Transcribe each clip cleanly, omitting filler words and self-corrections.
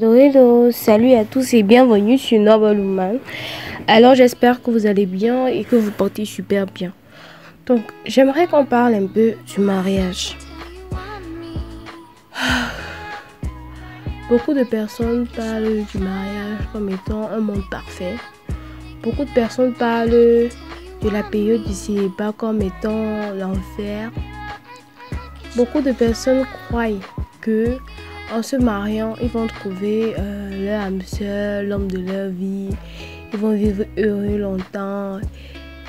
Hello, hello, salut à tous et bienvenue sur Noble Woman. Alors j'espère que vous allez bien et que vous portez super bien. Donc j'aimerais qu'on parle un peu du mariage. Beaucoup de personnes parlent du mariage comme étant un monde parfait. Beaucoup de personnes parlent de la période du célibat comme étant l'enfer. Beaucoup de personnes croient que en se mariant, ils vont trouver leur âme sœur, l'homme de leur vie. Ils vont vivre heureux longtemps.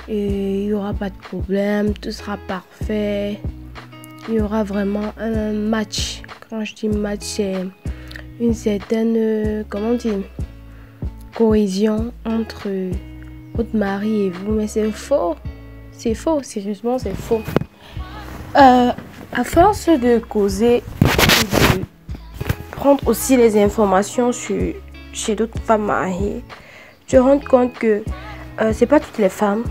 Et il n'y aura pas de problème. Tout sera parfait. Il y aura vraiment un match. Quand je dis match, c'est une certaine, cohésion entre votre mari et vous. Mais c'est faux. C'est faux. Sérieusement, c'est faux. À force de causer et de prendre aussi les informations chez d'autres femmes mariées, tu te rends compte que c'est pas toutes les femmes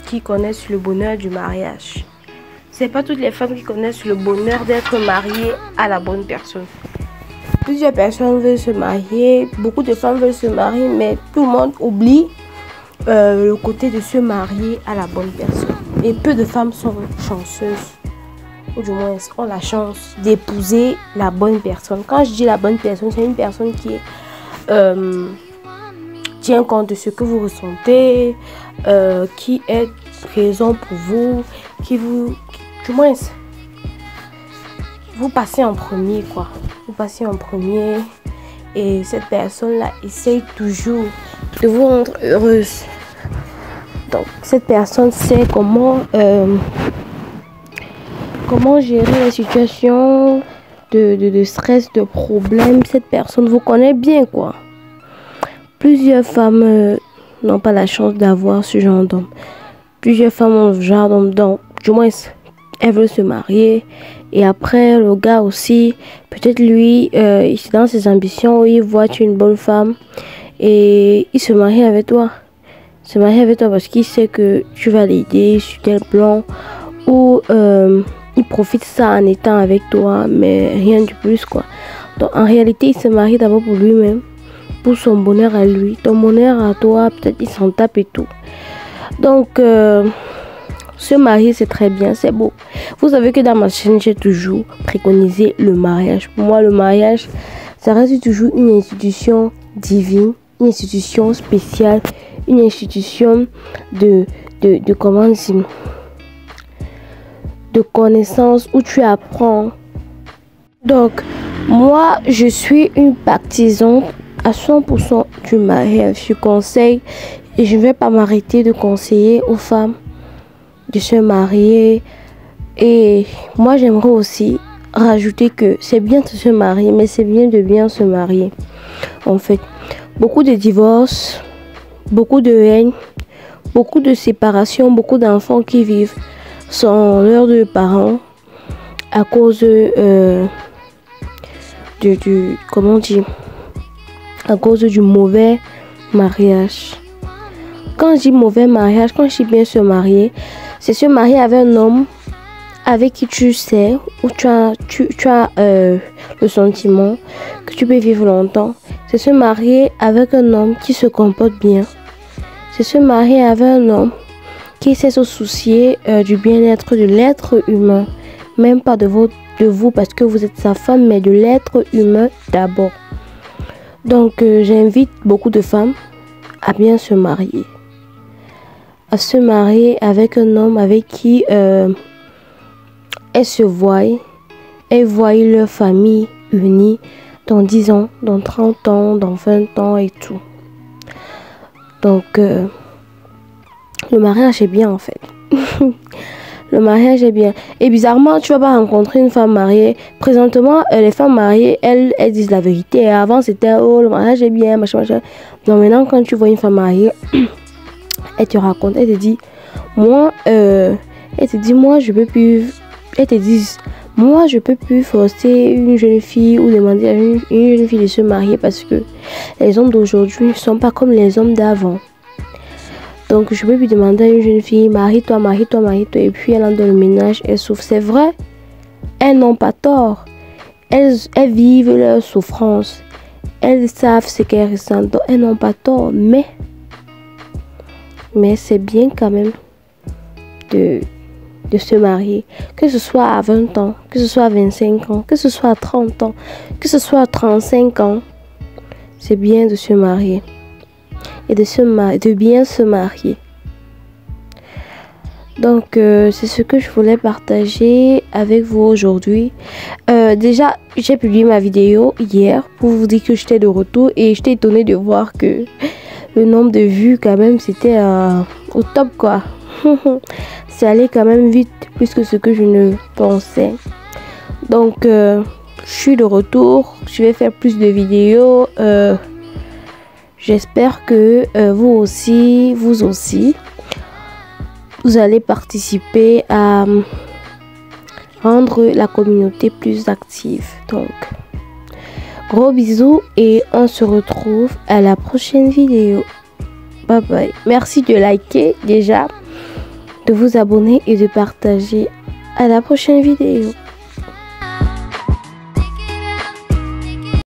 qui connaissent le bonheur du mariage. C'est pas toutes les femmes qui connaissent le bonheur d'être mariées à la bonne personne. Plusieurs personnes veulent se marier, beaucoup de femmes veulent se marier, mais tout le monde oublie le côté de se marier à la bonne personne. Et peu de femmes sont chanceuses, ou du moins ont la chance d'épouser la bonne personne. Quand je dis la bonne personne, c'est une personne qui tient compte de ce que vous ressentez, qui est présent pour vous, du moins, vous passez en premier, quoi. Vous passez en premier et cette personne-là essaye toujours de vous rendre heureuse. Donc, cette personne sait comment gérer la situation de stress, de problème. Cette personne vous connaît bien, quoi. Plusieurs femmes n'ont pas la chance d'avoir ce genre d'homme. Plusieurs femmes ont ce genre d'homme, donc du moins elles veulent se marier. Et après, le gars aussi, peut-être lui, dans ses ambitions, il voit tu es une bonne femme et il se marie avec toi. Il se marie avec toi parce qu'il sait que tu vas l'aider sur tel plan, ou il profite ça en étant avec toi, mais rien de plus, quoi. Donc en réalité, il se marie d'abord pour lui-même, pour son bonheur à lui. Ton bonheur à toi, peut-être il s'en tape et tout. Donc se marier, c'est très bien, c'est beau. Vous savez que dans ma chaîne, j'ai toujours préconisé le mariage. Pour moi, le mariage, ça reste toujours une institution divine, une institution spéciale, une institution de connaissance où tu apprends. Donc, moi, je suis une partisane à 100% du mariage. Je conseille et je ne vais pas m'arrêter de conseiller aux femmes de se marier. Et moi, j'aimerais aussi rajouter que c'est bien de se marier, mais c'est bien de bien se marier. En fait, beaucoup de divorces, beaucoup de haine, beaucoup de séparations, beaucoup d'enfants qui vivent sans leurs deux parents à cause à cause du mauvais mariage. Quand je dis mauvais mariage, quand je dis bien se marier, c'est se marier avec un homme avec qui tu sais, où tu as le sentiment que tu peux vivre longtemps. C'est se marier avec un homme qui se comporte bien. C'est se marier avec un homme qui sait se soucier du bien-être de l'être humain. Même pas de vous parce que vous êtes sa femme, mais de l'être humain d'abord. Donc j'invite beaucoup de femmes à bien se marier. À se marier avec un homme avec qui elles se voient. Elles voient leur famille unie dans 10 ans, dans 30 ans, dans 20 ans et tout. Donc le mariage est bien, en fait. Le mariage est bien. Et bizarrement, tu vas pas rencontrer une femme mariée. Présentement, les femmes mariées, elles disent la vérité. Et avant, c'était oh, le mariage est bien, machin, machin. Donc maintenant, quand tu vois une femme mariée, elle te raconte, elle te dit, moi, je peux plus. Elles te disent, moi, je peux plus forcer une jeune fille ou demander à une jeune fille de se marier parce que les hommes d'aujourd'hui ne sont pas comme les hommes d'avant. Donc, je peux plus demander à une jeune fille, marie-toi, marie-toi, marie-toi. Et puis, elle entre dans le ménage, elle souffre. C'est vrai, elles n'ont pas tort. Elles vivent leur souffrance. elles savent ce qu'elles ressentent, donc elles n'ont pas tort, mais c'est bien quand même de se marier, que ce soit à 20 ans, que ce soit à 25 ans, que ce soit à 30 ans, que ce soit à 35 ans. C'est bien de se marier et de bien se marier. Donc, c'est ce que je voulais partager avec vous aujourd'hui. Déjà, j'ai publié ma vidéo hier pour vous dire que j'étais de retour et j'étais étonnée de voir que le nombre de vues, quand même, c'était au top, quoi. C'est allé quand même vite, plus que ce que je ne pensais. Donc, je suis de retour. Je vais faire plus de vidéos. J'espère que vous aussi, vous allez participer à rendre la communauté plus active. Donc, gros bisous et on se retrouve à la prochaine vidéo. Bye bye. Merci de liker déjà, de vous abonner et de partager. À la prochaine vidéo.